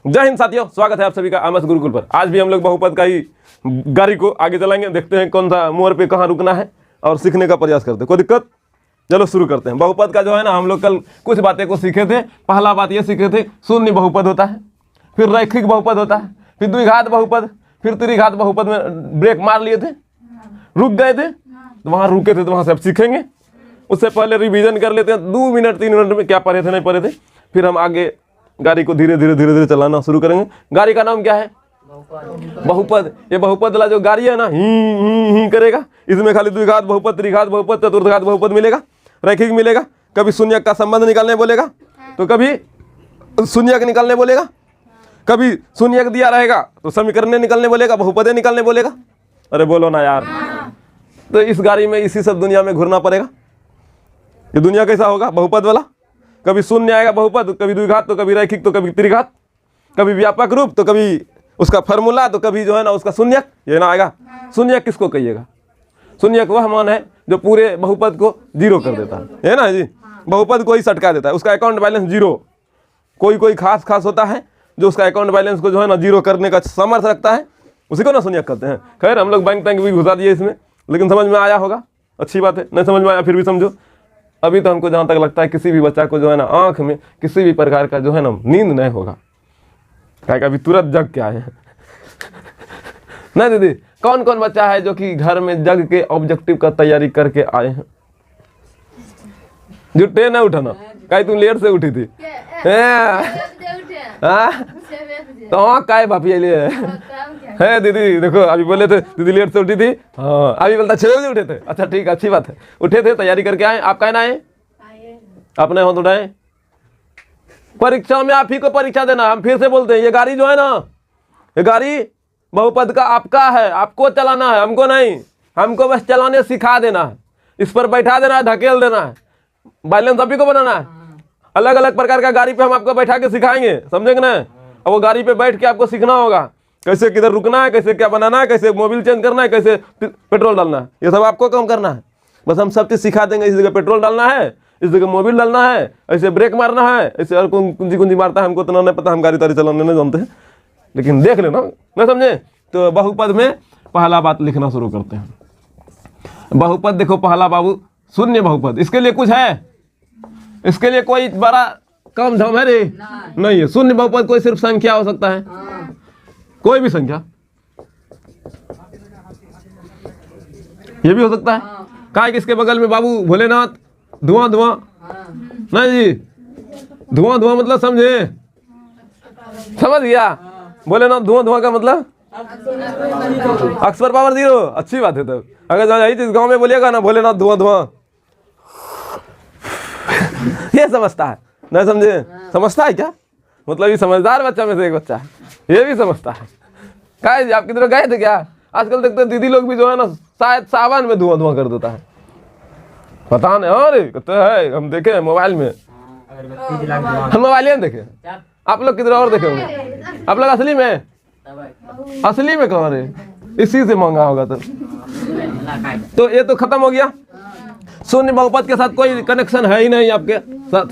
जय हिंद साथियों, स्वागत है आप सभी का आमस गुरुकुल पर। आज भी हम लोग बहुपद का ही गाड़ी को आगे चलाएंगे। देखते हैं कौन सा मोड़ पे कहाँ रुकना है और सीखने का प्रयास करते हैं। कोई दिक्कत? चलो शुरू करते हैं। बहुपद का जो है ना, हम लोग कल कुछ बातें को सीखे थे। पहला बात ये सीखे थे, शून्य बहुपद होता है, फिर रैखिक बहुपद होता है, फिर द्विघात बहुपद, फिर त्रिघात बहुपद में ब्रेक मार लिए थे, रुक गए थे, तो वहाँ रुके थे, तो वहाँ से अब सीखेंगे। उससे पहले रिवीजन कर लेते हैं 2 मिनट 3 मिनट में क्या पढ़े थे नहीं पढ़े थे, फिर हम आगे गाड़ी को धीरे धीरे चलाना शुरू करेंगे। गाड़ी का नाम क्या है? बहुपद। ये बहुपद वाला जो गाड़ी है ना, ही करेगा। इसमें खाली द्विघात बहुपद, त्रिघात बहुपद, चतुर्थघात बहुपद मिलेगा, रैखिक मिलेगा। कभी शून्यक का संबंध निकालने बोलेगा तो कभी शून्यक निकालने बोलेगा, कभी शून्यक दिया रहेगा तो समीकरण निकालने बोलेगा, बहुपदे निकालने बोलेगा। अरे बोलो ना यार। तो इस गाड़ी में इसी सब दुनिया में घूरना पड़ेगा। ये दुनिया कैसा होगा? बहुपद वाला। कभी शून्य आएगा बहुपद, कभी द्विघात, तो कभी रैखिक, तो कभी त्रिघात, कभी व्यापक रूप, तो कभी उसका फार्मूला, तो कभी जो है ना उसका शून्यक। ये ना आएगा। शून्यक किसको कहिएगा? शून्यक वह मान है जो पूरे बहुपद को जीरो कर देता है ना जी। बहुपद को ही सटका देता है, उसका अकाउंट बैलेंस जीरो। कोई खास होता है जो उसका अकाउंट बैलेंस को जो है ना जीरो करने का सामर्थ्य रखता है, उसी को ना शून्यक कहते हैं। खैर हम लोग बैंक भी घुसा दिए इसमें, लेकिन समझ में आया होगा, अच्छी बात है। नहीं समझ में आया फिर भी समझो। अभी तो हमको जहाँ तक लगता है किसी भी बच्चा को जो है ना आँख में किसी भी प्रकार का जो है ना नींद नहीं होगा, क्या अभी तुरंत जग के आए हैं। नहीं दीदी, कौन कौन बच्चा है जो कि घर में जग के ऑब्जेक्टिव का तैयारी करके आए हैं? जुटे ना उठाना, कहीं तुम लेट से उठी थी तो हाँ काय भाभी है दीदी। देखो अभी बोले थे दीदी लेट से उठी थी, हाँ अभी बोलता 6 बजे उठे थे। अच्छा ठीक, अच्छी बात है, उठे थे, तैयारी करके आए। आप कहना है अपने हाथ उठाए। परीक्षा में आप ही को परीक्षा देना। हम फिर से बोलते हैं, ये गाड़ी जो है ना, ये गाड़ी बहुपद का आपका है, आपको चलाना है, हमको नहीं। हमको बस चलाने सिखा देना है, इस पर बैठा देना है, धकेल देना है, बैलेंस आप ही को बनाना है। अलग अलग प्रकार का गाड़ी पे हम आपको बैठा के सिखाएंगे, समझेंगे ना। और वो गाड़ी पे बैठ के आपको सीखना होगा कैसे किधर रुकना है, कैसे क्या बनाना है, कैसे मोबिल चेंज करना है, कैसे पेट्रोल डालना है। ये सब आपको काम करना है। बस हम सब चीज़ सिखा देंगे। इस जगह पेट्रोल डालना है, इस जगह मोबिल डालना है, ऐसे ब्रेक मारना है, ऐसे और कुंजी मारता है। हमको तो नहीं पता, हम गाड़ी तारी चलाने नहीं जानते हैं, लेकिन देख लेना ना, समझे। तो बहुपद में पहला बात लिखना शुरू करते हैं। बहुपद देखो पहला बाबू, शून्य बहुपद। इसके लिए कुछ है? इसके लिए कोई बड़ा काम धाम है रे? नहीं है। शून्य बहुपद कोई सिर्फ संख्या हो सकता है, कोई भी संख्या। ये भी हो सकता है। कहा कि इसके बगल में बाबू भोलेनाथ, धुआं नहीं जी, धुआं मतलब समझे? समझ गया? भोलेनाथ धुआं का मतलब अक्सर पावर 0। अच्छी बात है। तब अगर यही चीज गांव में बोलिएगा ना, भोलेनाथ धुआं ये समझता है। नहीं समझे? समझता है क्या? मतलब ये समझदार बच्चा में से एक बच्चा है, ये भी समझता है। काय आप किधर गए थे क्या? आजकल देखते हैं दीदी लोग भी जो है ना, शायद सावन में धुआं कर देता है, पता नहीं। अरे कहते हैं हम देखे मोबाइल में, हम मोबाइल में देखे। आप लोग किधर और देखे होंगे? आप लोग असली में कहाँ रहे? इसी से महंगा होगा। तो ये तो खत्म हो गया। शून्य बहुपद के साथ कोई कनेक्शन है ही नहीं आपके साथ।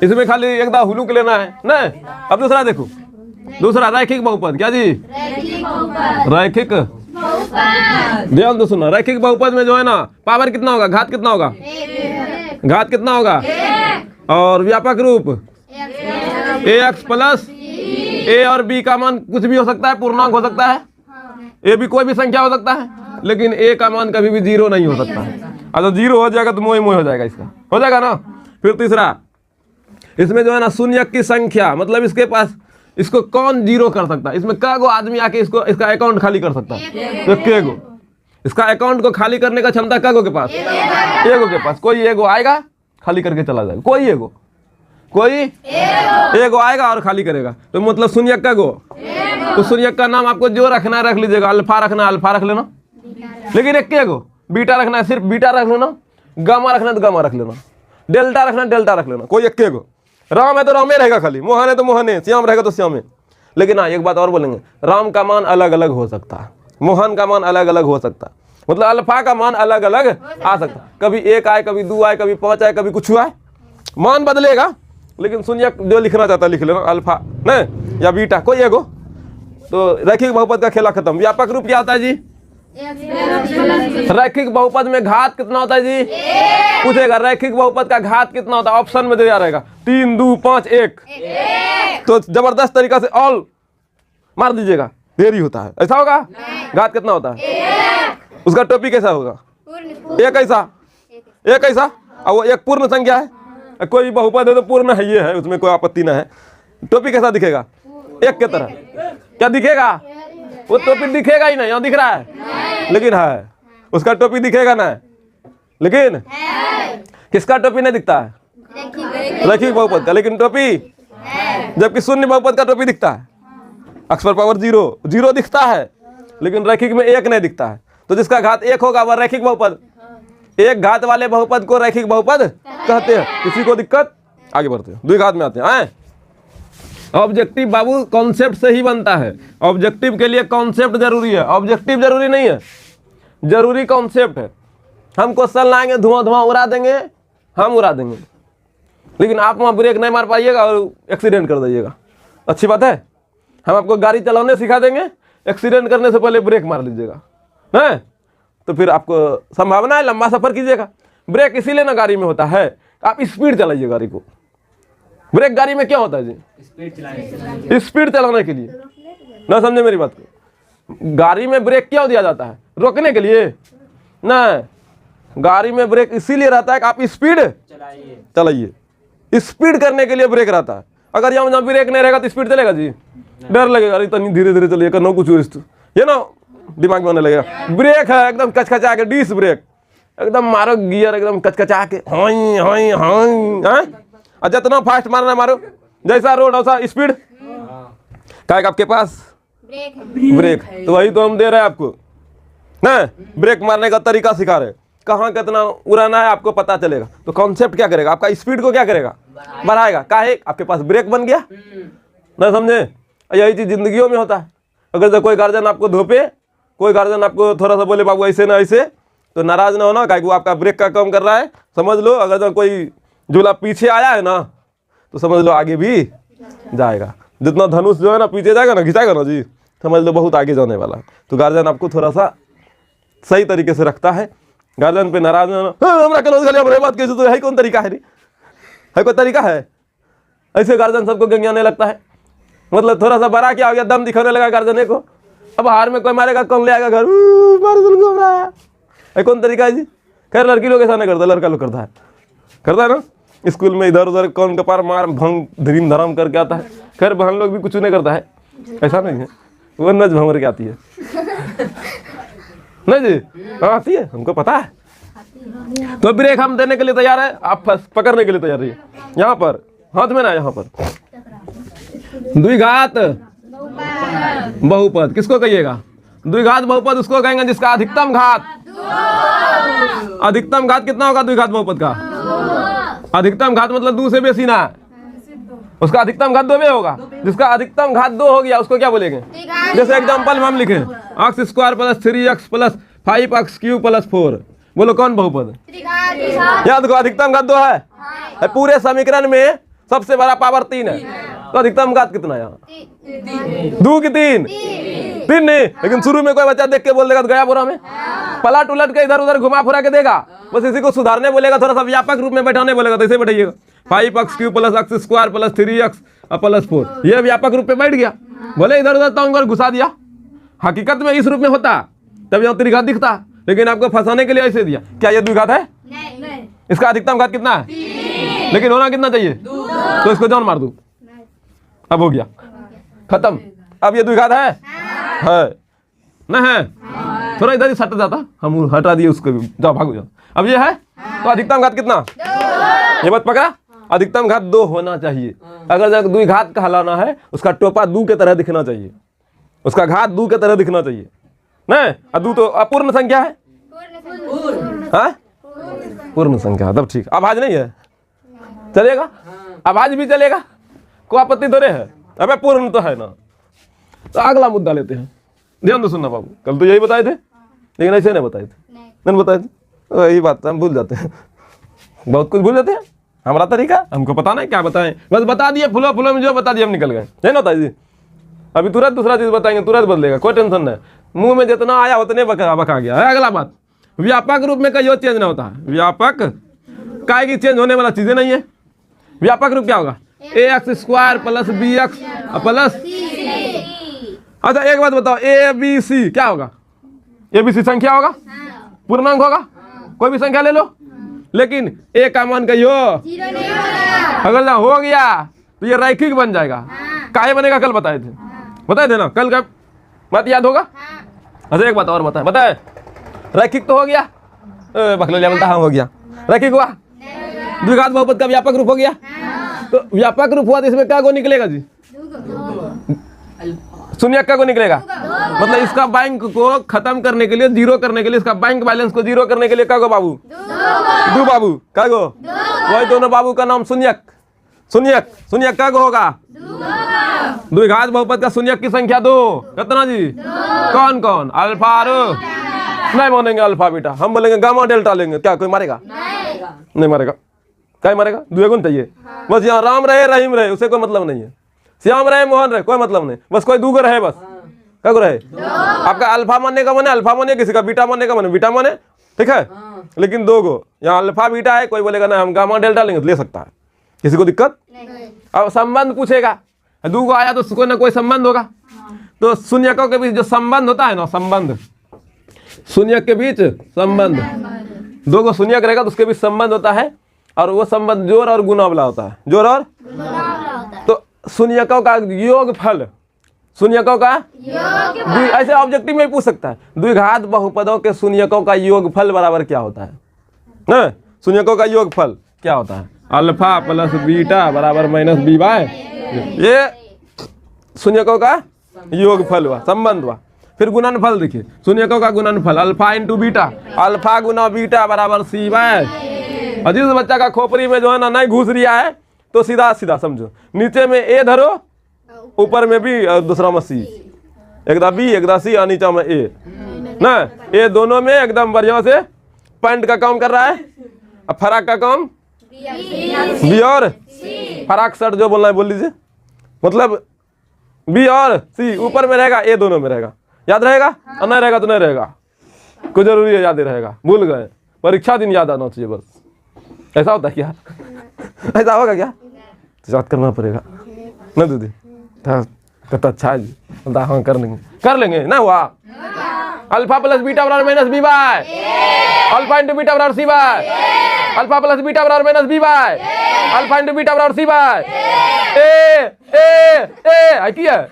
इसमें खाली एक दा हुलूक लेना है ना। अब दूसरा देखो, दूसरा रैखिक बहुपद। क्या जी? रैखिक ध्यान तो सुना। रैखिक बहुपद में जो है ना, पावर कितना होगा, घात कितना होगा, घात कितना होगा, और व्यापक रूप ax प्लस a और b का मान कुछ भी हो सकता है, पूर्णांक हो सकता है। a भी कोई भी संख्या हो सकता है, लेकिन a का मान कभी भी 0 नहीं हो सकता है। अच्छा 0 हो जाएगा तो मोह हो जाएगा, इसका हो जाएगा ना। फिर तीसरा, इसमें जो है ना शून्यक की संख्या, मतलब इसके पास, इसको कौन 0 कर सकता है? इसमें क्या गो आदमी आके इसका अकाउंट खाली कर सकता है? तो के गो इसका अकाउंट को खाली करने का क्षमता क्या गो के पास? एगो के पास। कोई एगो आएगा खाली करके चला जाएगा, कोई एगो आएगा और खाली करेगा। तो मतलब शून्यक का गो, तो शून्यक का नाम आपको जो रखना है रख लीजिएगा। अल्फा रखना है अल्फा रख लेना, लेकिन एक के गो। बीटा रखना है सिर्फ बीटा रख लेना, गामा रखना है तो गामा रख लेना, डेल्टा रखना है डेल्टा रख लेना, कोई एक के गो। राम है तो रामे रहेगा खाली, मोहन है तो मोहने, श्याम रहेगा तो श्यामे। लेकिन हाँ एक बात और बोलेंगे, राम का मान अलग अलग हो सकता है, मोहन का मान अलग अलग हो सकता है, मतलब अल्फा का मान अलग अलग आ सकता है। कभी 1 आए, कभी 2 आए, कभी 5 आए, कभी कुछ आए, मान बदलेगा लेकिन शून्य जो लिखना चाहता है लिख लेना, अल्फा नहीं या बीटा कोई एगो। तो रैखिक बहुपद का खेला खत्म। व्यापक रूप क्या होता है जी? रैखिक बहुपद में घात कितना होता है जी? पूछेगा रैखिक बहुपद का घात कितना होता है, ऑप्शन में दिया रहेगा 3, 2, 5, 1। तो जबरदस्त तरीका से ऑल मार दीजिएगा, देरी होता है। ऐसा होगा? घात कितना होता है? उसका टोपी कैसा होगा? एक ऐसा, एक ऐसा। और वो एक पूर्ण संख्या है, कोई बहुपद है तो पूर्ण है, ये है, उसमें कोई आपत्ति ना है। टोपी कैसा दिखेगा? एक के तरह। क्या दिखेगा? वो टोपी दिखेगा ही नहीं, यहाँ दिख रहा है लेकिन है, उसका टोपी दिखेगा ना, लेकिन किसका टोपी नहीं दिखता है? रैखिक बहुपद का। लेकिन टोपी, जबकि शून्य बहुपद का टोपी दिखता है, अक्षर पावर 0, 0 दिखता है, लेकिन रैखिक में 1 नहीं दिखता है। तो जिसका घात 1 होगा वह रैखिक बहुपद। एक घात वाले बहुपद को रैखिक बहुपद कहते हैं। किसी को दिक्कत? आगे बढ़ते हैं, द्विघात में आते हैं। ऑब्जेक्टिव बाबू कॉन्सेप्ट से ही बनता है। ऑब्जेक्टिव के लिए कॉन्सेप्ट जरूरी है, ऑब्जेक्टिव जरूरी नहीं है, जरूरी कॉन्सेप्ट है। हम क्वेश्चन लाएंगे, धुआं धुआं उड़ा देंगे, हम उड़ा देंगे, लेकिन आप वहाँ ब्रेक नहीं मार पाइएगा और एक्सीडेंट कर दीजिएगा। अच्छी बात है। हम आपको गाड़ी चलाने सिखा देंगे, एक्सीडेंट करने से पहले ब्रेक मार लीजिएगा, है तो फिर आपको संभावना है लंबा सफर कीजिएगा। ब्रेक इसीलिए ना गाड़ी में होता है, आप स्पीड चलाइए गाड़ी को। ब्रेक गाड़ी में क्या होता है जी? स्पीड चलाने के लिए। ना समझे मेरी बात को? गाड़ी में ब्रेक क्यों दिया जाता है? रोकने के लिए ना, गाड़ी में ब्रेक इसीलिए रहता है कि आप स्पीड चलाइए। स्पीड करने के लिए ब्रेक रहता है। अगर यहाँ ब्रेक नहीं रहेगा तो स्पीड चलेगा जी? डर लगेगा, इतनी धीरे धीरे चलिए करना कुछ ये ना दिमाग में आने लगेगा। ब्रेक है एकदम कचकचा के, डिस्क ब्रेक एकदम मारो गियर एकदम कचकचा के, हाई हाई हाई, और जितना फास्ट मारना मारो, जैसा रोड वैसा स्पीड। क्या आपके पास ब्रेक है, तो वही तो हम दे रहे हैं आपको ना। ब्रेक मारने का तरीका सिखा रहे, कहाँ कितना उड़ाना है आपको पता चलेगा। तो कॉन्सेप्ट क्या करेगा? आपका स्पीड को क्या करेगा? बढ़ाएगा। काहे? आपके पास ब्रेक बन गया ना, समझे? यही चीज जिंदगियों में होता है। अगर जो कोई गार्जियन आपको धोपे, कोई गार्जियन आपको थोड़ा सा बोले बाबू ऐसे ना ऐसे, तो नाराज ना होना, काहे वो आपका ब्रेक का काम कर रहा है, समझ लो। अगर जो कोई झूला पीछे आया है ना, तो समझ लो आगे भी जाएगा। जितना धनुष जो है ना पीछे जाएगा ना, घिंचाएगा ना जी, समझ लो बहुत आगे जाने वाला है। तो गार्जियन आपको थोड़ा सा सही तरीके से रखता है। गार्जियन पे नाराज ना, बात कैसे, तो है कौन तरीका है? है कोई तरीका है? ऐसे गार्जियन सबको गंगाने लगता है, मतलब थोड़ा सा बड़ा क्या हो गया, दम दिखाने लगा गार्जियन को। अब हार में कोई मारेगा, कौन ले आएगा घर, घूम रहा है। कौन तरीका है जी? खैर लड़की लोग ऐसा नहीं करता, लड़का लोग करता है ना। स्कूल में इधर उधर कौन कपार मार भंग धीम धराम करके आता है। खैर बहन लोग भी कुछ नहीं करता है, ऐसा नहीं है, वो नज भंवर के आती है नहीं जी? हाँ आती है, हमको पता है। तो ब्रेक हम देने के लिए तैयार है, आप पकड़ने के लिए तैयार रहिए। यहाँ पर हाथ में ना, यहाँ पर द्विघात बहुपद किसको कहिएगा? द्विघात बहुपद उसको कहेंगे जिसका अधिकतम घात, अधिकतम घात कितना होगा द्विघात बहुपद का? अधिकतम घात मतलब 2 से बेसी ना, उसका अधिकतम घात 2 में होगा। जिसका अधिकतम घात 2 हो गया उसको क्या बोलेंगे? जैसे एग्जांपल में हम लिखे x² + 3x + 5x³ + 4, बोलो कौन बहुपद? याद को अधिकतम घात 2 है। पूरे समीकरण में सबसे बड़ा पावर 3 है, तो अधिकतम घात कितना है यहाँ? 2 की 3 नहीं। लेकिन शुरू में कोई बच्चा देख के बोल देगा तो गया बुरा में, पलट उलट के इधर उधर घुमा फुरा के देगा, बस इसी को सुधारने बोलेगा, थोड़ा सा व्यापक रूप में बैठाने बोलेगा तो ऐसे बैठाइएगा 5x³ + x² + 3x + 4, ये व्यापक रूप में बैठ गया। बोले इधर उधर तो घुसा दिया, हकीकत में इस रूप में होता तब यहाँ त्रिघात दिखता, लेकिन आपको फंसाने के लिए ऐसे दिया। क्या ये द्विघात है? नहीं। इसका अधिकतम घात कितना है? 3। लेकिन होना कितना चाहिए? 2। तो इसको जान मार दो, अब हो गया खत्म। अब ये द्विघात है ना? है थोड़ा इधर ही सट जाता, हम हटा दिए उसको भी, जाओ भागो जाओ। अब ये है तो अधिकतम घात कितना? 2। ये बात पकड़ा, अधिकतम घात 2 होना चाहिए। अगर जब द्विघात कहलाना है उसका टोपा 2 के तरह दिखना चाहिए, उसका घात 2 के तरह दिखना चाहिए ना। 2 तो अपूर्ण संख्या है, पूर्ण संख्या, तब ठीक। आवाज नहीं है, चलेगा? आवाज भी चलेगा, कोई आपत्ति थोड़े है। अबे पूर्ण तो है ना। तो अगला मुद्दा लेते हैं, ध्यान दो सुनना बाबू। कल तो यही बताए थे, लेकिन ऐसे नहीं बताए थे, नहीं बताए थे। यही बात हम भूल जाते हैं, बहुत कुछ भूल जाते हैं। हमारा तरीका, हमको पता नहीं क्या बताएं, बस बता दिए फुलो फुलो में जो बता दिए हम निकल गए, है ना ताई जी। अभी तुरंत दूसरा चीज बताएंगे, तुरंत बदलेगा, कोई टेंशन नहीं। मुंह में जितना आया उतने बका गया है। अगला बात, व्यापक रूप में कहीं चेंज ना होता है, व्यापक काय की चेंज होने वाला चीजें नहीं है। व्यापक रूप क्या होगा, ax square plus bx plus. अच्छा एक बात बताओ, abc क्या होगा, abc संख्या होगा, पूर्णांक होगा, कोई भी संख्या ले लो, लेकिन a का मान कहियो अगर ना हो गया तो ये रैखिक बन जाएगा। काहे बनेगा कल बताए थे ना, कल का बात याद होगा। अच्छा एक बात और बताए, रैखिक तो हो गया, बकलोलिया बोलता हाँ हो गया, रैखिक हुआ, द्विघात बहुपद का व्यापक रूप हो गया। तो व्यापक रूप हुआ तो इसमें क्या को निकलेगा जी, शून्य का को निकलेगा। मतलब इसका बैंक को खत्म करने के लिए, जीरो करने के लिए, इसका बैंक बैलेंस को जीरो करने के लिए क्या को बाबू, दो बाबू, क्या को, वही दोनों बाबू का नाम शून्यक। शून्यक क्या को होगा, द्विघात बहुपद का शून्यक की संख्या 2, कितना जी, कौन कौन, अल्फा और नहीं मानेंगे अल्फा बीटा, हम बोलेंगे गामा डेल्टा लेंगे, क्या कोई मारेगा, नहीं मारेगा, क्या मारेगा, द्विगुण चाहिए बस। यहाँ राम रहे रहीम रहे उसे कोई मतलब नहीं है, श्याम रहे मोहन रहे कोई मतलब नहीं, बस कोई दूगो रहे, बस क्या को रहे। आपका अल्फा मानने का माने अल्फा माने, किसी का बीटा मानने का माने बीटा माने, ठीक है, लेकिन दो गो यहाँ अल्फा बीटा है, कोई बोलेगा ना हम गामा डेल्टा लेंगे तो ले सकता है, किसी को दिक्कत। अब संबंध पूछेगा, दो गो आया तो कोई ना कोई संबंध होगा, तो शून्यकों के बीच जो संबंध होता है ना, संबंध, शून्यक के बीच संबंध, दो गो शून्यक रहेगा तो उसके बीच संबंध होता है, और वो संबंध जोड़ और गुना वाला होता है, जोड़ और। तो शून्यकों का योगफल, शून्यकों का ऐसे ऑब्जेक्टिव में पूछ सकता है, द्विघात बहुपदों के शून्यकों का योगफल बराबर क्या होता है ना, शून्यकों का योगफल क्या होता है, अल्फा प्लस बीटा बराबर माइनस बी बाय, ये शून्यकों का योगफल हुआ, संबंध हुआ। फिर गुणनफल देखिए, शून्यकों का गुणनफल अल्फा इंटू बीटा, अल्फा गुना बीटा बराबर सी बाय। और जिस बच्चा का खोपड़ी में जो है ना नहीं घुस रहा है तो सीधा सीधा समझो, नीचे में ए धरो, ऊपर में बी और दूसरा में सी, एकदम बी एकदम सी और नीचे में ए ना, ये दोनों में एकदम बढ़िया से पॉइंट का काम कर रहा है, अब फराक का काम बी और फराक शर्ट जो बोलना है बोल लीजिए, मतलब बी और सी ऊपर में रहेगा, ए दोनों में रहेगा, याद रहेगा, और नहीं रहेगा तो नहीं रहेगा, कोई जरूरी है याद रहेगा, भूल गए, परीक्षा दिन याद आना चाहिए बस। ऐसा होता है क्या, ऐसा होगा क्या, तो याद करना पड़ेगा ना दीदी, तो अच्छा है जी, हाँ कर लेंगे ना। हुआ अल्फा प्लस बीटा बराबर minus b by, alpha into beta बराबर c by, alpha plus beta बराबर minus b by, alpha into beta बराबर सी बाय, ए की है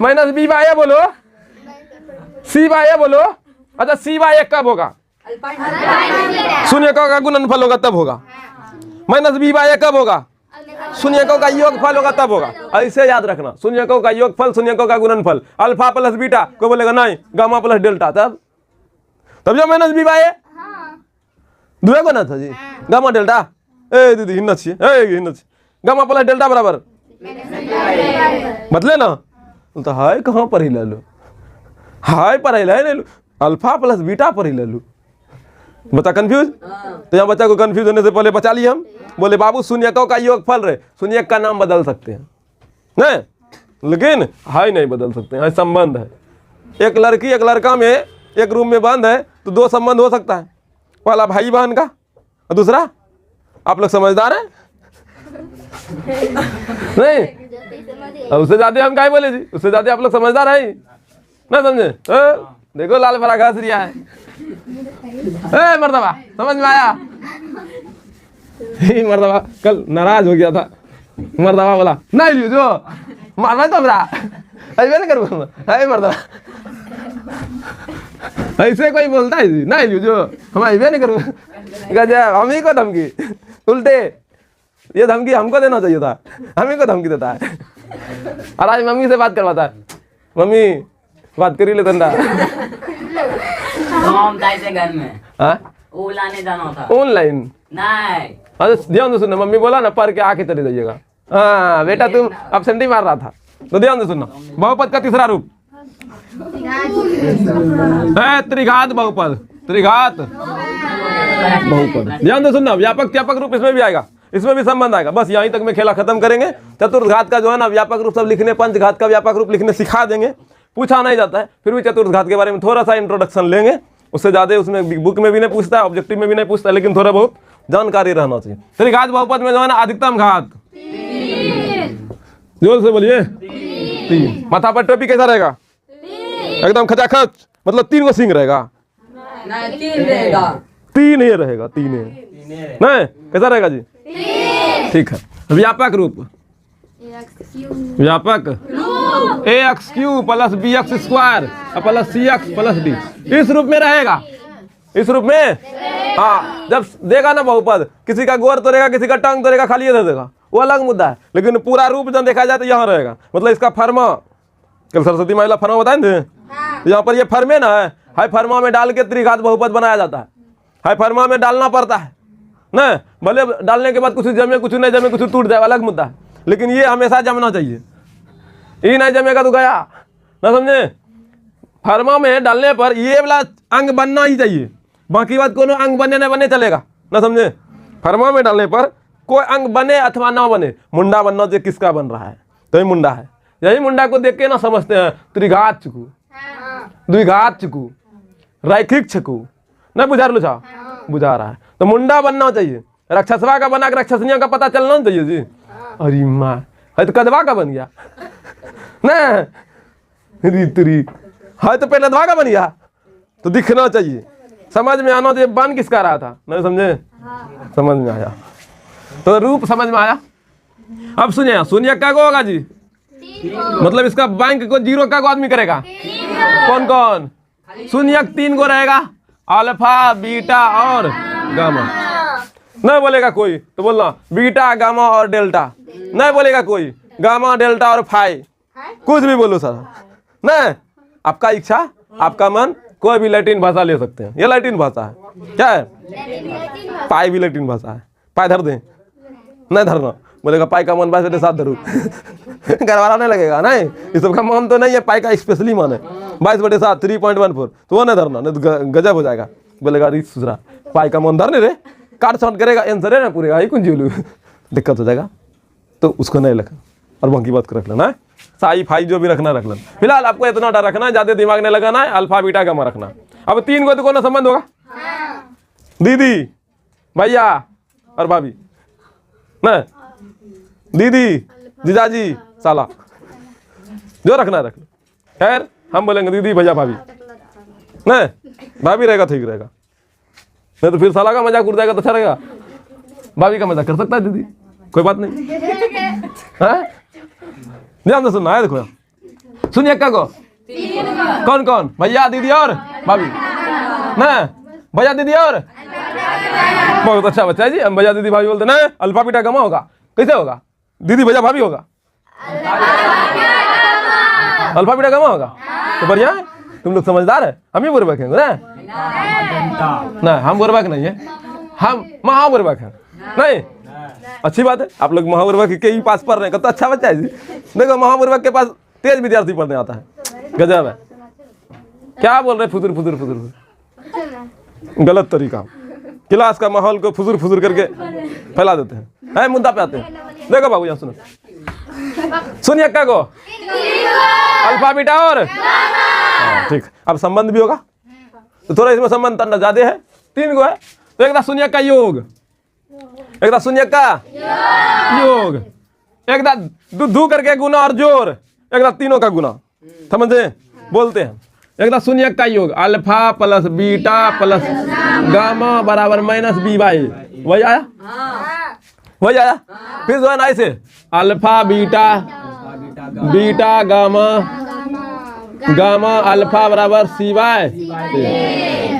माइनस बी बाय है बोलो, सी बाय है बोलो। अच्छा सी बाय कब होगा, शून्यकों का गुणनफल होगा तब होगा, माइनस बी बाय कब होगा, शून्यकों का योगफल होगा तब होगा। ऐसे याद रखना, शून्यकों का योगफल, शून्यकों का गुणनफल, अल्फा प्लस बीटा, कोई बोलेगा नहीं गामा प्लस डेल्टा, तब जो माइनस बी बाय दुए को ना था जी, गामा डेल्टा, ए दीदी हिन्ना चाहिए, गामा प्लस डेल्टा बराबर बदले ना, तो हाय कहाँ पर ही ले लो, हाय पर ही ले लो, अल्फा प्लस बीटा पर ही ले लो, बच्चा कंफ्यूज। तो यहाँ बच्चा को कंफ्यूज होने से पहले बचा लिए हम, बोले बाबू शून्यकों का योगफल रहे, शून्यक का नाम बदल सकते हैं नहीं, लेकिन हाई नहीं बदल सकते हैं, संबंध है। एक लड़की एक लड़का में एक रूम में बंद है तो दो संबंध हो सकता है, पहला भाई बहन का और दूसरा, आप लोग समझदार हैं नहीं, उससे ज्यादा हम क्या बोले जी, उससे ज्यादा आप लोग समझदार है ना, समझे। देखो लाल फरा घास रिया है, मर्दबा समझ में आया, मर्दबा कल नाराज हो गया था, मर्दबा बोला नहीं लियो जो मारना तो मेरा ऐसे नहीं करूँगा, है मर्दबा ऐसे कोई बोलता है जी, नहीं लियो जो हम ऐसे नहीं करूँगा, गजब हम ही को धमकी, उल्टे ये धमकी हमको देना चाहिए था, हम ही को धमकी देता है। और आज मम्मी से बात करवाता है, मम्मी बात करी ले धंधा घर में लाने जाना था ऑनलाइन नहीं, अरे ध्यान से सुनना, मम्मी बोला ना पढ़ के आके चले जाइएगा, हाँ बेटा तुम एब्सेंट ही मार रहा था, तो ध्यान से सुनना। बहुपद का तीसरा रूप है त्रिघात बहुपद, त्रिघात बहुपद, ध्यान से सुनना, व्यापक त्यापक रूप इसमें भी आएगा, इसमें भी संबंध आएगा। बस यहीं तक में खेला खत्म करेंगे। चतुर्थ घात का जो है ना व्यापक रूप सब लिखने, पंच घात का व्यापक रूप लिखने सिखा देंगे। पूछा नहीं जाता है, फिर भी चतुर्थ घात के बारे में थोड़ा सा इंट्रोडक्शन लेंगे। उससे ज़्यादा उसमें बुक में भी नहीं पूछता, ऑब्जेक्टिव में भी नहीं पूछता, लेकिन थोड़ा बहुत जानकारी रहना चाहिए। त्रिघात बहुपद में जो है ना अधिकतम घात, जोर से बोलिए, 3। माथा पर टोपी कैसा रहेगा? एकदम खचाखच, मतलब 3 को सिंग रहेगा? नहीं, 3 रहेगा। 3 ही रहेगा, 3 नहीं, कैसा रहेगा जी? ठीक है। व्यापक रूप, व्यापक ax³ plus bx² plus cx plus d, इस रूप में रहेगा। इस रूप में, हाँ, जब देगा ना बहुपद, किसी का गोर तोड़ेगा, किसी का टांग तोड़ेगा, खाली ये दे देगा, वो अलग मुद्दा है। लेकिन पूरा रूप जब देखा जाए तो यहाँ रहेगा। मतलब इसका फर्मा, कल सरस्वती महिला फर्मा बताएंगे, तो यहाँ पर ये फर्मे ना है, हाई फर्मा में डाल के त्रिघात बहुपद बनाया जाता है। हाई फर्मा में डालना पड़ता है ना, भले डालने के बाद कुछ जमे, कुछ नहीं जमे, कुछ टूट जाए, अलग मुद्दा है। लेकिन ये हमेशा जमना चाहिए। ये नहीं जमेगा तो गया ना, समझे? फर्मा में डालने पर ये वाला अंग बनना ही चाहिए, बाकी बात कोनो अंग बने न बने चलेगा ना, समझे? फर्मा में डालने पर कोई अंग बने अथवा ना बने, मुंडा बनना चाहिए। किसका बन रहा है? तो ये मुंडा है। यही मुंडा को देख के ना समझते हैं त्रिघात छकू, द्विघात छकू, रैखिक छकू, नहीं बुझा लुझा बुझा रहा है। तो मुंडा बनना चाहिए। राक्षसवा का बना के राक्षसनिया का पता चलना चाहिए जी। अरे माँ, है तो कदवा का बन गया ना, रीतरी है तो पहले दवा का बन गया। तो दिखना चाहिए, समझ में आना चाहिए बन किसका रहा था, नहीं समझे? समझ में आया तो रूप समझ में आया। अब सुनिए, शून्य का को होगा जी, मतलब इसका बैंक को 0 का को आदमी करेगा। कौन कौन? शून्य 3 को रहेगा, अल्फा, बीटा और गामा। नहीं बोलेगा कोई तो बोलना बीटा, गामा और डेल्टा। नहीं बोलेगा कोई गामा, डेल्टा और फाई, कुछ भी बोलो सर। नहीं, आपका इच्छा, आपका मन, कोई भी लैटिन भाषा ले सकते हैं। ये लैटिन भाषा है। क्या है? पाई भी लैटिन भाषा है। पाई धर दें, नहीं धरना, बोलेगा पाई का मन 22/7 धरू घरवाला नहीं लगेगा। नहीं, इस सबका मन तो नहीं है, पाई का स्पेशली मन है 22/7 3.14, तो वो नहीं धरना, नहीं तो गजब हो जाएगा। बोलेगा रीत सुधरा, पाई का मन धरने रे, काट छाट करेगा, आंसर है ना पूरे आई कुछ जोलू दिक्कत हो जाएगा, तो उसको नहीं रखना और बाकी बात को रख लेना है। साई फाई जो भी रखना रख लेना। फिलहाल आपको इतना डर रखना है, ज्यादा दिमाग नहीं लगाना है। अल्फा, बीटा, गामा रखना। अब 3 को तो कौन संबंध होगा? दीदी, भैया और भाभी। नहीं, दीदी, जीजाजी, साला, जो रखना रख लो। खैर हम बोलेंगे दीदी, भैया, भाभी। नहीं, भाभी रहेगा ठीक रहेगा, नहीं तो फिर साला का मजाक उड़ जाएगा तो अच्छा रहेगा। भाभी का मजाक कर सकता है दीदी, कोई बात नहीं है। ध्यान से सुनना है, देखो सुनिए का को कौन कौन? भैया, दीदी और भाभी। ना, भैया, दीदी और, बहुत अच्छा बच्चा है जी। हम भैया दीदी भाभी बोलते ना, अल्फा बीटा गामा होगा। कैसे होगा? दीदी भैया भाभी होगा, अल्फा बीटा गामा होगा। तो बढ़िया है, तुम लोग समझदार है। हम ही बुर्बक हैं ना, हम बुर्बक नहीं है, हम महाबुर्बक हैं। नहीं, अच्छी बात है, आप लोग महाबुर्बक के ही पास पढ़ रहे हैं, तो अच्छा बच्चा है जी। देखो महाबुर्बक के पास तेज विद्यार्थी पढ़ने आता है, गजब है। क्या बोल रहे? फुजुर फुजुर फुजुर, गलत तरीका। क्लास का माहौल को फुजुर फुजुर करके फैला देते हैं। है, मुद्दा पे आते हैं। देखो बाबू यहाँ सुनो, सुनिए का को अल्फा बीटा और, ठीक। अब संबंध भी होगा तो थोड़ा इसमें संबंध ज्यादा है। 3 को है तो एक शून्य का योग, एक शून्य का योग, एक दू करके गुना और जोड़, एक तीनों का गुना। समझे? बोलते हैं एक शून्य का योग, alpha plus beta plus gamma बराबर -b/। वही आया, वही आया। फिर जो है ना ऐसे alpha beta, beta gamma, gamma alpha बराबर c/।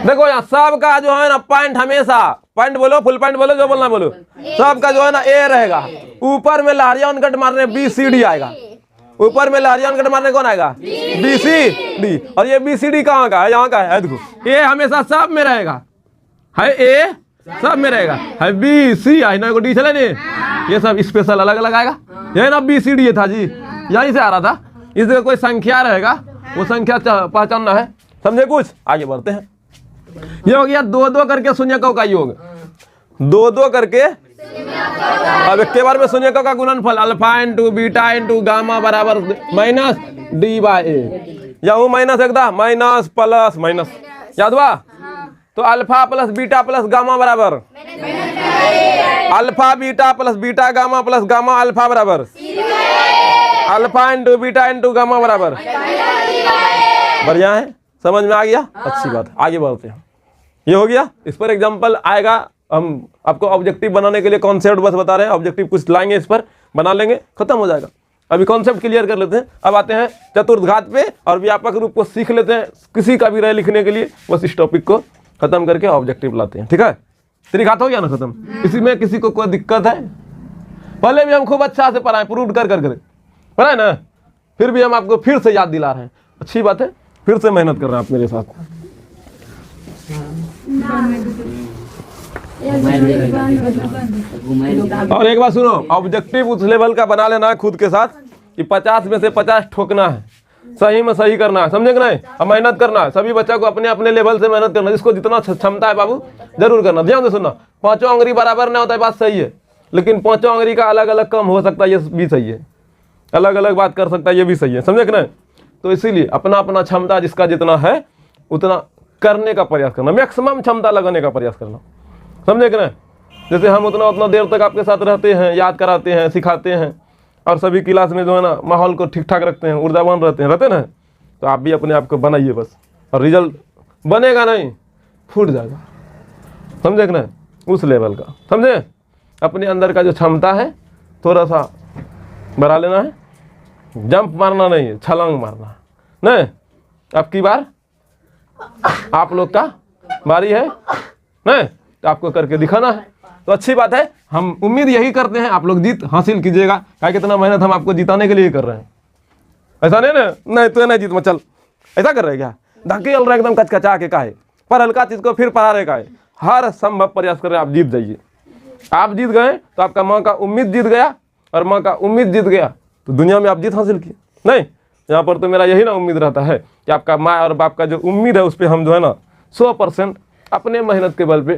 देखो यहाँ सबका जो है ना पॉइंट, हमेशा पॉइंट बोलो, फुल पॉइंट बोलो, जो बोलना बोलो, सबका जो है ना ए रहेगा। ऊपर में लहरिया कट मारने BCD आएगा। ऊपर में लहरिया कट मारने कौन आएगा? BCD। और ये BCD कहाँ का है? यहाँ का है। देखो ए हमेशा सब में रहेगा, है ए सब में रहेगा, है BC आई ना, डी चले नहीं, ये सब स्पेशल अलग अलग आएगा। यही ना BCD ये था जी, यहीं से आ रहा था। इस जगह कोई संख्या रहेगा, वो संख्या पहचानना है। समझे? कुछ आगे बढ़ते हैं। ये हो गया 2-2 करके शून्य का योग, 2-2 करके अब एक के बार में सुनिए का गुणनफल alpha into beta into gamma बराबर माइनस डी बाई ए, या वो माइनस एकदा माइनस प्लस माइनस, याद हुआ? तो alpha plus beta plus gamma बराबर alpha beta plus beta gamma plus gamma alpha बराबर alpha into beta into gamma बराबर। बढ़िया है, समझ में आ गया? अच्छी बात है, आगे बढ़ते हैं। ये हो गया। इस पर एग्जांपल आएगा, हम आपको ऑब्जेक्टिव बनाने के लिए कॉन्सेप्ट बस बता रहे हैं, ऑब्जेक्टिव कुछ लाएंगे, इस पर बना लेंगे, खत्म हो जाएगा। अभी कॉन्सेप्ट क्लियर कर लेते हैं। अब आते हैं चतुर्घात पे और व्यापक रूप को सीख लेते हैं, किसी का भी राय लिखने के लिए बस इस टॉपिक को खत्म करके ऑब्जेक्टिव लाते हैं। ठीक है, त्रिघात हो गया ना खत्म। इसी में किसी को कोई दिक्कत है? पहले भी हम खूब अच्छा से पढ़ाए, प्रूव कर पढ़ाए ना, फिर भी हम आपको फिर से याद दिला रहे हैं। अच्छी बात है, फिर से मेहनत कर रहे हैं आप मेरे साथ। और एक बात सुनो, ऑब्जेक्टिव उस लेवल का बना लेना है खुद के साथ कि 50 में से 50 ठोकना है, सही में सही करना है, समझे कि नहीं? और मेहनत करना है, सभी बच्चा को अपने अपने लेवल से मेहनत करना है, जिसको जितना क्षमता है बाबू जरूर करना। ध्यान से सुनना, पांचों अंगुरी बराबर नहीं होता है, बात सही है, लेकिन पांचों अंगुरी का अलग अलग कम हो सकता है, ये भी सही है, अलग अलग बात कर सकता है, ये भी सही है, समझे कि नहीं? तो इसीलिए अपना अपना क्षमता जिसका जितना है उतना करने का प्रयास करना, मैक्सिमम क्षमता लगाने का प्रयास करना, समझे कि नहीं? जैसे हम उतना देर तक आपके साथ रहते हैं, याद कराते हैं, सिखाते हैं और सभी क्लास में जो है ना माहौल को ठीक ठाक रखते हैं, ऊर्जावान रहते ना, तो आप भी अपने आप को बनाइए बस। और रिजल्ट बनेगा नहीं, फूट जाएगा, समझे कि नहीं? उस लेवल का, समझे? अपने अंदर का जो क्षमता है थोड़ा सा बढ़ा लेना है, जंप मारना नहीं है, छलांग मारना नहीं। आपकी बार आप लोग का बारी है नहीं, तो आपको करके दिखाना है। तो अच्छी बात है, हम उम्मीद यही करते हैं आप लोग जीत हासिल कीजिएगा, क्या कितना मेहनत हम आपको जिताने के लिए कर रहे हैं। ऐसा नहीं ना, नहीं तो नहीं जीत मत चल, ऐसा कर रहे क्या? धक्के चल रहे एकदम कचकचा के काहे, पर हल्का चीज को फिर पढ़ा रहे काहे? हर संभव प्रयास कर रहे, आप जीत जाइए। आप जीत गए तो आपका माँ का उम्मीद जीत गया, और माँ का उम्मीद जीत गया तो दुनिया में आप जीत हासिल किए। नहीं, यहाँ पर तो मेरा यही ना उम्मीद रहता है कि आपका माँ और बाप का जो उम्मीद है उस पर हम जो है ना 100% अपने मेहनत के बल पे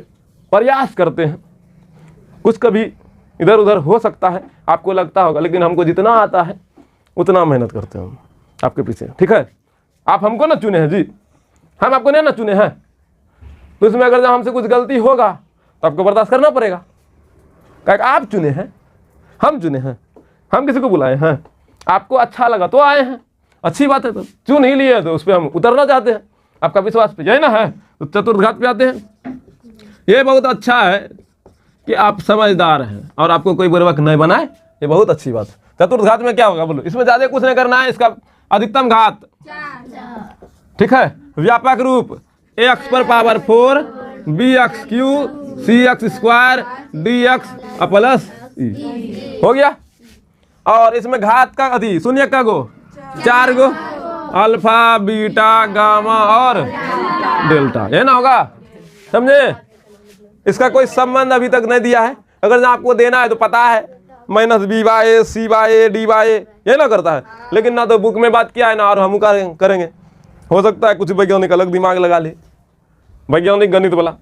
प्रयास करते हैं। कुछ कभी इधर उधर हो सकता है, आपको लगता होगा, लेकिन हमको जितना आता है उतना मेहनत करते हैं हम आपके पीछे। ठीक है, आप हमको ना चुने हैं जी, हम आपको नहीं ना चुने हैं, तो इसमें अगर जब हमसे कुछ गलती होगा तो आपको बर्दाश्त करना पड़ेगा। क्या आप चुने हैं, हम चुने हैं, हम किसी को बुलाए हैं, आपको अच्छा लगा तो आए हैं, अच्छी बात है। तो चुन ही लिए तो उस पर हम उतरना चाहते हैं, आपका विश्वास पे यही ना है, तो चतुर्घात पे आते हैं। ये बहुत अच्छा है कि आप समझदार हैं और आपको कोई बुर्बक नहीं बनाए, ये बहुत अच्छी बात है। चतुर्घात में क्या होगा बोलो? इसमें ज्यादा कुछ नहीं करना है, इसका अधिकतम घात, ठीक है? व्यापक रूप x पर पावर 4 bx क्यू cx square dx plus E हो गया। और इसमें घात का अधि शून्य का गो 4 गो, अल्फा बीटा गामा और डेल्टा, ये ना होगा, समझे? इसका कोई संबंध अभी तक नहीं दिया है, अगर आपको देना है तो पता है minus B by A C by A D by A, ये ना करता है, लेकिन ना तो बुक में बात किया है ना और हम करेंगे। हो सकता है कुछ वैज्ञानिक अलग दिमाग लगा ले, वैज्ञानिक गणित वाला।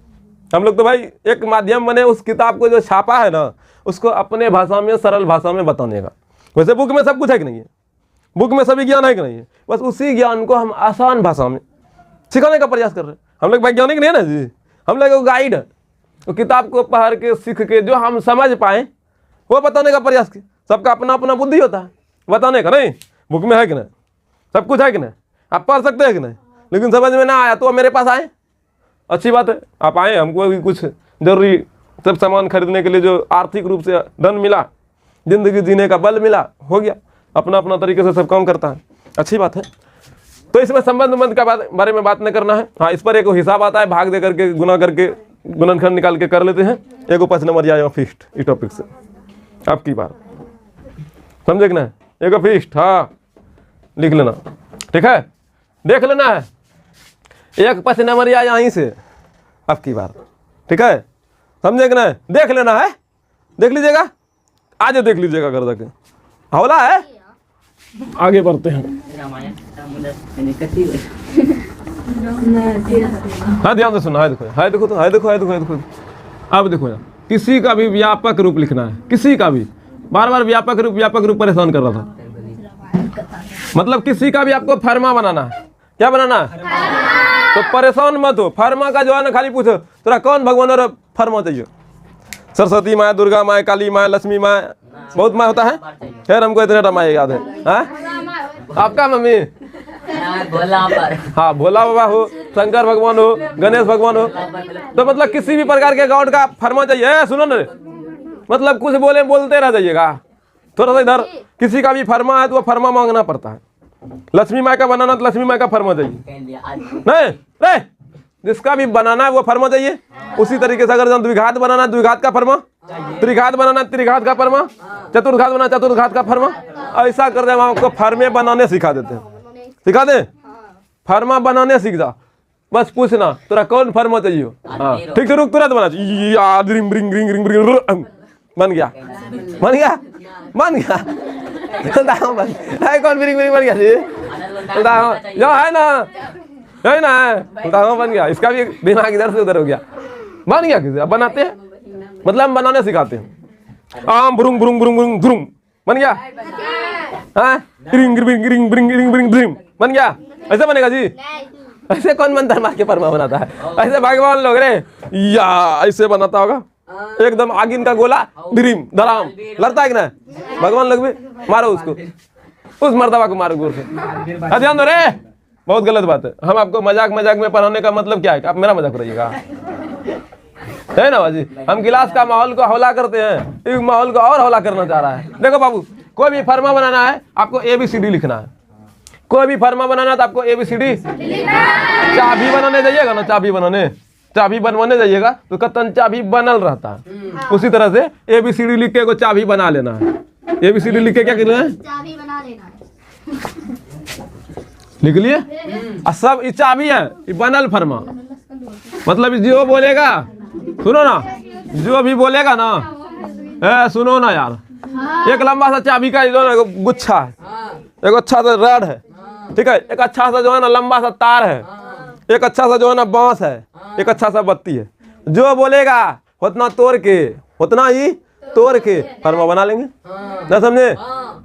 हम लोग तो भाई एक माध्यम बने उस किताब को जो छापा है ना उसको अपने भाषा में, सरल भाषा में बताने का। वैसे बुक में सब कुछ है कि नहीं है, बुक में सभी ज्ञान है कि नहीं है, बस उसी ज्ञान को हम आसान भाषा में सिखाने का प्रयास कर रहे हैं। हम लोग वैज्ञानिक नहीं है ना जी, हम लोग गाइड है, तो किताब को पढ़ के सीख के जो हम समझ पाए वो बताने का प्रयास किए। सबका अपना अपना बुद्धि होता है बताने का, नहीं बुक में है कि नहीं, सब कुछ है कि नहीं, आप पढ़ सकते हैं कि नहीं, लेकिन समझ में ना आया तो मेरे पास आए, अच्छी बात है, आप आए, हमको भी कुछ जरूरी सब सामान खरीदने के लिए जो आर्थिक रूप से धन मिला, जिंदगी जीने का बल मिला, हो गया, अपना अपना तरीके से सब काम करता है, अच्छी बात है। तो इसमें संबंध का बारे में बात नहीं करना है। हाँ, इस पर एक हिसाब आता है, भाग दे करके गुना करके गुणनखंड निकाल के कर लेते हैं, एक 5 नंबर जाएगा फिक्स्ड इस टॉपिक से, आपकी बात समझे कि नहीं, एक फिक्स्ड, हाँ लिख लेना, ठीक है, देख लेना है, एक 5 नंबर या यहीं से आपकी बात, ठीक है, समझे कि नहीं, देख लेना है, देख लीजिएगा, आज देख लीजिएगा कर सके, हौला है। आगे बढ़ते हैं, हाँ ध्यान से सुना, हाय देखो, हाय देखो, तो हाय देखो, हाय देखो, हाय देखो, अब देखो यार, किसी का भी व्यापक रूप लिखना है, किसी का भी। बार बार व्यापक रूप परेशान कर रहा था। मतलब किसी का भी आपको फर्मा बनाना है। क्या बनाना है? तो परेशान मत हो। फर्मा का जो है ना खाली पूछो तेरा कौन भगवान और फर्मा चाहिए। सरस्वती माँ, दुर्गा माँ, काली माँ, लक्ष्मी माँ, बहुत माँ होता है। खैर हमको इतने माँ याद है। आपका मम्मी भोला पर हाँ भोला बाबा हो, शंकर भगवान हो, गणेश भगवान हो। तो मतलब किसी भी प्रकार के गॉड का फर्मा चाहिए। सुनो ना, मतलब कुछ बोलते रह जाइएगा। थोड़ा सा इधर किसी का भी फर्मा है तो वो फर्मा मांगना पड़ता है। लक्ष्मी माँ का बनाना तो लक्ष्मी माँ का फर्मा चाहिए। नहीं रे, जिसका भी बनाना है वो फर्मा चाहिए। उसी तरीके से अगर द्विघात बनाना है द्विघात का फर्मा, त्रिघात बनाना त्रिघात का फर्मा, चतुर्घात बनाना चतुर्घात का फर्मा। ऐसा कर दे, हम आपको फर्मे बनाने सिखा देते हैं। सिखा दे, फर्मा बनाने सीख जा। बस पूछना तेरा कौन फर्मा चाहिए। हाँ ठीक है, रुक तुरंत बना। बन गया बन गया बन गया। कौन बिरिंग बिरिंग बन गया जी? जो है ना यही ना है, बन गया। इसका भी दिमाग इधर से उधर हो गया। बन गया किसी बनाते हैं, मतलब हम बनाने सिखाते हैं। आम भुरुंग भुरुंग भुरुंग भुरुंग भुरुंग बन गया। हाँ ring ring ring ring ring ring ring बन गया। ऐसे बनेगा जी? ऐसे कौन मंत्र मार के फर्मा बनाता है? ऐसे भगवान लोग रे या ऐसे बनाता होगा एकदम आगिन का गोला ड्रीम धराम लड़ता है कि ना? भगवान लोग भी मारो उसको, उस मर्दबा को मारो गोर से। ध्यान दो रे, बहुत गलत बात है। हम आपको मजाक में पढ़ाने का मतलब क्या है? आप मेरा मजाक करिएगा, है ना बाजी? हम क्लास का माहौल को हौला करते हैं, इस माहौल को और हौला करना चाह रहा है। देखो बाबू, कोई भी फर्मा बनाना है आपको ABCD लिखना है। कोई भी फर्मा बनाना है तो आपको ABCD। चाबी बनाने जाइएगा ना, चाबी बनवाने जाइएगा तो कतन चाबी बनल रहता है। उसी तरह से ABCD लिख के को चाबी बना लेना है। ABCD लिख के क्या करना है? चाबी बना लेना है। लिख लिए? सब ये चाबी है, ये बनल फर्मा। मतलब जो बोलेगा, सुनो ना, जो भी बोलेगा ना, सुनो ना यार, एक लंबा सा चाबी का जो है गुच्छा है, एक अच्छा सा रड है, ठीक है, एक अच्छा सा जो है ना लंबा सा तार है, एक अच्छा सा जो है ना बांस है, एक अच्छा सा बत्ती है। जो बोलेगा उतना तोड़ के फर्मा बना लेंगे। ना समझे?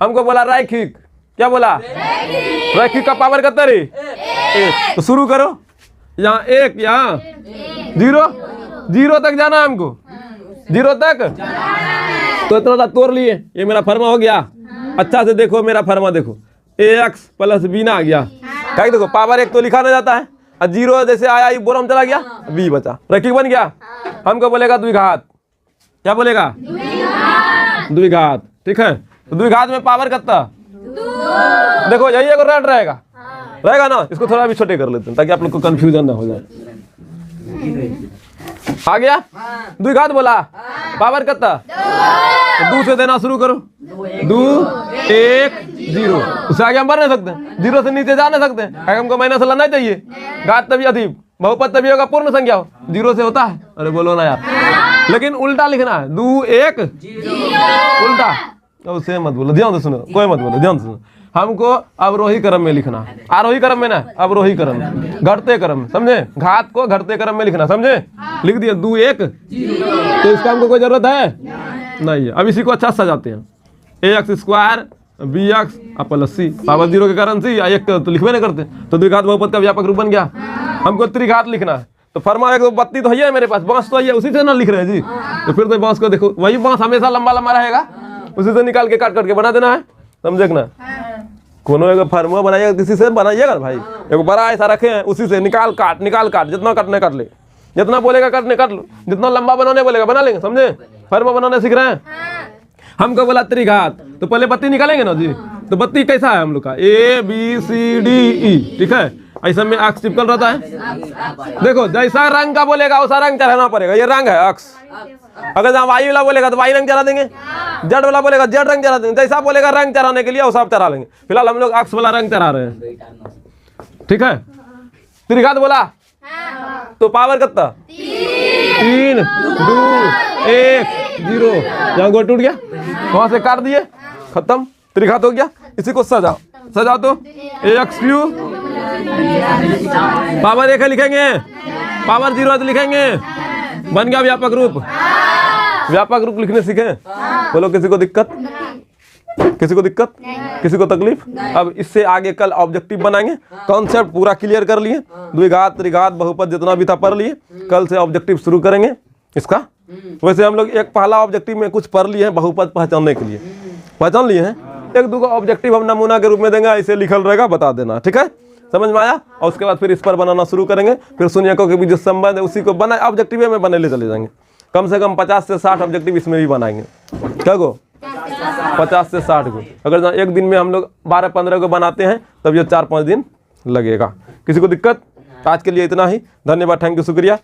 हमको बोला रैखिक, क्या बोला? रैखिक का पावर कितना रे? तो शुरू करो, यहाँ 1, यहाँ 0 तक जाना है हमको, 0 तक। तो इतना सा तोड़ लिए, ये मेरा फर्मा हो गया। अच्छा से देखो मेरा फर्मा, देखो AX + B ना आ गया। क्या देखो पावर 1 तो लिखा ना जाता है, और 0 जैसे आया ये बोरम चला गया, B बचा, रैखिक बन गया। हमको बोलेगा द्विघात, क्या बोलेगा? द्विघात, ठीक है। तो द्विघात में पावर कितना? देखो यही एक रड रहेगा ना, इसको थोड़ा भी छोटे कर लेते हैं ताकि आप लोग को कंफ्यूजन ना हो जाए। आ गया? द्विघात बोला, पावर कितना? 2 से देना शुरू करो, 2 1 0। उससे आगे हम बढ़ नहीं सकते, 0 से नीचे जा नहीं सकते, हमको माइनस लाना चाहिए। घात तभी अधिक, बहुपद तभी होगा पूर्ण संख्या हो, 0 से होता है। अरे बोलो ना यार, लेकिन उल्टा लिखना है, 2 1 0 उल्टा। उसे मत बोलो, ध्यान से सुनो, कोई मत बोलो, ध्यान से सुनो। हमको अवरोही क्रम में लिखना है, आरोही क्रम में ना, अवरोही क्रम में, घटते क्रम में, समझे? घात को घटते क्रम में लिखना, समझे? लिख दिया 2 1 0। तो इसका हमको कोई जरूरत है नहीं है। अब इसी को अच्छा सजाते हैं, AX² BX + C, पावर 0 के कारण C, 1 तो लिखवे नहीं करते, तो द्विघात बहुपद का व्यापक रूप बन गया। हमको त्रिघात लिखना है, तो फर्मा 1 बत्ती तो है मेरे पास, बांस तो है, उसी से ना लिख रहे हैं जी। तो फिर तो बांस को देखो, वही बांस हमेशा लंबा लंबा रहेगा, उसी से निकाल के काट के बना देना है, समझे ना? कोनो एक फर्मा बनाइएगा किसी से बनाइएगा भाई, एक बड़ा ऐसा रखे हैं, उसी से निकाल काट जितना काटने काट ले, जितना बोलेगा काटने काट लो, जितना लंबा बनाने बोलेगा बना लेंगे, समझे? फर्मा बनाने सीख रहे हैं। हमको बोला त्रिघात, तो पहले बत्ती निकालेंगे ना जी। तो बत्ती कैसा है हम लोग का? ABCDE, ठीक है। ऐसा में अक्ष चिपकल रहता है। देखो जैसा रंग का बोलेगा वैसा रंग चढ़ाना पड़ेगा, ये रंग है अक्ष। अगर जहाँ वाई वाला बोलेगा तो वाई रंग चढ़ा देंगे, जेड वाला बोलेगा जेड रंग चढ़ा देंगे, जैसा बोलेगा रंग चढ़ाने के लिए वैसा चढ़ा लेंगे। फिलहाल हम लोग अक्ष वाला रंग चढ़ा रहे हैं, ठीक है। त्रिघात बोला तो पावर कितना? 3 2 1 0। यहाँ गोल टूट गया, वहां से काट दिए, खत्म, त्रिघात हो गया। इसी को सजा तो AX³ पावर 1 है लिखेंगे, पावर 0 लिखेंगे, बन गया व्यापक रूप। व्यापक रूप लिखने सीखे? बोलो, किसी को दिक्कत? किसी को दिक्कत? किसी को तकलीफ? अब इससे आगे कल ऑब्जेक्टिव बनाएंगे। कॉन्सेप्ट पूरा क्लियर कर लिए, द्विघात त्रिघात बहुपद जितना भी था पढ़ लिए। कल से ऑब्जेक्टिव शुरू करेंगे इसका। वैसे हम लोग एक पहला ऑब्जेक्टिव में कुछ पढ़ लिए हैं, बहुपद पहचानने के लिए पहचान लिए हैं। एक दो ऑब्जेक्टिव हम नमूना के रूप में देंगे, ऐसे लिखल रहेगा, बता देना, ठीक है? समझ में आया? और उसके बाद फिर इस पर बनाना शुरू करेंगे। फिर शून्यकों के बीच जो संबंध है उसी को बना ऑब्जेक्टिव में बने ले चले जाएंगे। कम से कम 50 से 60 ऑब्जेक्टिव इसमें भी बनाएंगे। क्या को 50 से 60 को। अगर एक दिन में हम लोग 12-15 को बनाते हैं तब ये 4-5 दिन लगेगा। किसी को दिक्कत? आज के लिए इतना ही। धन्यवाद, थैंक यू, शुक्रिया।